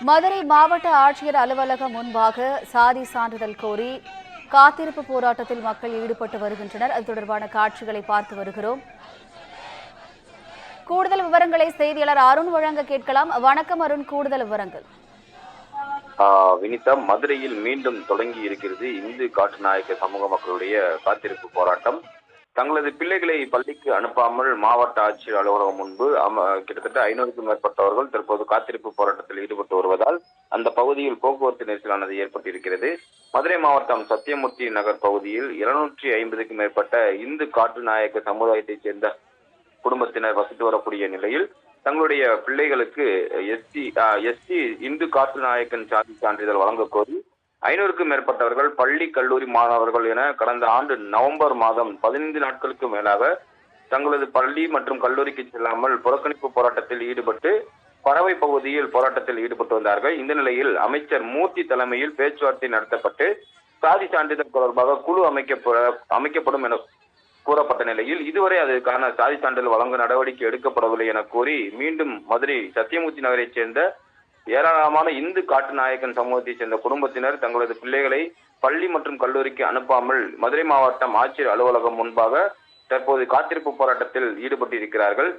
மதுரை மாவட்ட ஆட்சியர் அலுவலகம் முன்பாக சாதி சான்றிதழ் கோரி காத்திருப்பு போராட்டத்தில் மக்கள் ஈடுபட்டு வருகின்றனர். அது தொடர்பான காட்சிகளை பார்த்து வருகிறோம். கூடுதல் விவரங்களை செய்தியாளர் அருண் வழங்க கேட்கலாம். வணக்கம் அருண், கூடுதல் விவரங்கள். வினிதா, மதுரையில் மீண்டும் தொடங்கி இருக்கிறது இந்து காட்டுநாயக்க சமூக மக்களுடைய காத்திருப்பு போராட்டம். தங்களது பிள்ளைகளை பள்ளிக்கு அனுப்பாமல் மாவட்ட ஆட்சியர் அலுவலகம் முன்பு கிட்டத்தட்ட 500க்கும் மேற்பட்டவர்கள் தற்போது காத்திருப்பு போராட்டத்தில் ஈடுபட்டு வருவதால் அந்த பகுதியில் போக்குவரத்து நெரிசலானது ஏற்பட்டிருக்கிறது. மதுரை மாவட்டம் சத்தியமூர்த்தி நகர் பகுதியில் 250க்கும் மேற்பட்ட இந்து காட்டுநாயக்க சமுதாயத்தைச் சேர்ந்த குடும்பத்தினர் வசித்து வரக்கூடிய நிலையில் தங்களுடைய பிள்ளைகளுக்கு எஸ்டி இந்து காட்டுநாயக்கன் சாதி சான்றிதழ் வழங்க கோரி 500க்கும் மேற்பட்டவர்கள் பள்ளி கல்லூரி மாணவர்கள் என கடந்த ஆண்டு நவம்பர் மாதம் 15 நாட்களுக்கு மேலாக தங்களது பள்ளி மற்றும் கல்லூரிக்கு செல்லாமல் புறக்கணிப்பு போராட்டத்தில் ஈடுபட்டு பறவை பகுதியில் போராட்டத்தில் ஈடுபட்டு வந்தார்கள். இந்த நிலையில் அமைச்சர் மூர்த்தி தலைமையில் பேச்சுவார்த்தை நடத்தப்பட்டு சாதி சான்றிதழ் தொடர்பாக குழு அமைக்கப்படும் என கூறப்பட்ட நிலையில் இதுவரை அதற்கான சாதி சான்றிதழ் வழங்க நடவடிக்கை எடுக்கப்படவில்லை என கூறி மீண்டும் மதுரை சத்தியமூர்த்தி நகரைச் சேர்ந்த ஏராளமான இந்து காட்டுநாயக்கன் சமூகத்தைச் சேர்ந்த குடும்பத்தினர் தங்களது பிள்ளைகளை பள்ளி மற்றும் கல்லூரிக்கு அனுப்பாமல் மதுரை மாவட்டம் ஆட்சியர் அலுவலகம் முன்பாக தற்போது காத்திருப்பு போராட்டத்தில் ஈடுபட்டிருக்கிறார்கள்.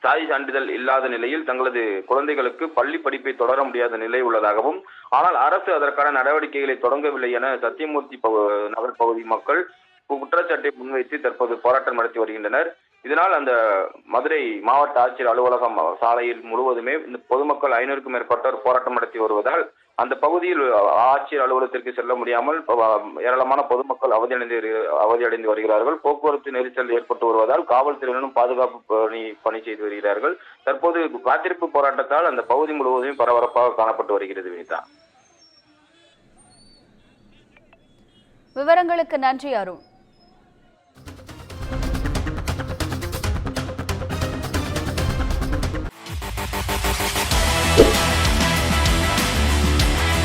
சாதி சான்றிதழ் இல்லாத நிலையில் தங்களது குழந்தைகளுக்கு பள்ளி படிப்பை தொடர முடியாத நிலை உள்ளதாகவும், ஆனால் அரசு அதற்கான நடவடிக்கைகளை தொடங்கவில்லை என சத்தியமூர்த்தி நகர் பகுதி மக்கள் குற்றச்சாட்டை முன்வைத்து தற்போது போராட்டம் நடத்தி வருகின்றனர். இதனால் அந்த மதுரை மாவட்ட ஆட்சியர் அலுவலகம் சாலையில் முழுவதுமே இந்த பொதுமக்கள் 500க்கும் மேற்பட்டோர் போராட்டம் நடத்தி வருவதால் அந்த பகுதியில் ஆட்சியர் அலுவலகத்திற்கு செல்ல முடியாமல் ஏராளமான பொதுமக்கள் அவதியடைந்து வருகிறார்கள். போக்குவரத்து நெரிசல் ஏற்பட்டு வருவதால் காவல்துறையினரும் பாதுகாப்பு பணி செய்து வருகிறார்கள். தற்போது காத்திருப்பு போராட்டத்தால் அந்த பகுதி முழுவதும் பரபரப்பாக காணப்பட்டு வருகிறது. வினிதா, விவரங்களுக்கு நன்றி அருண்.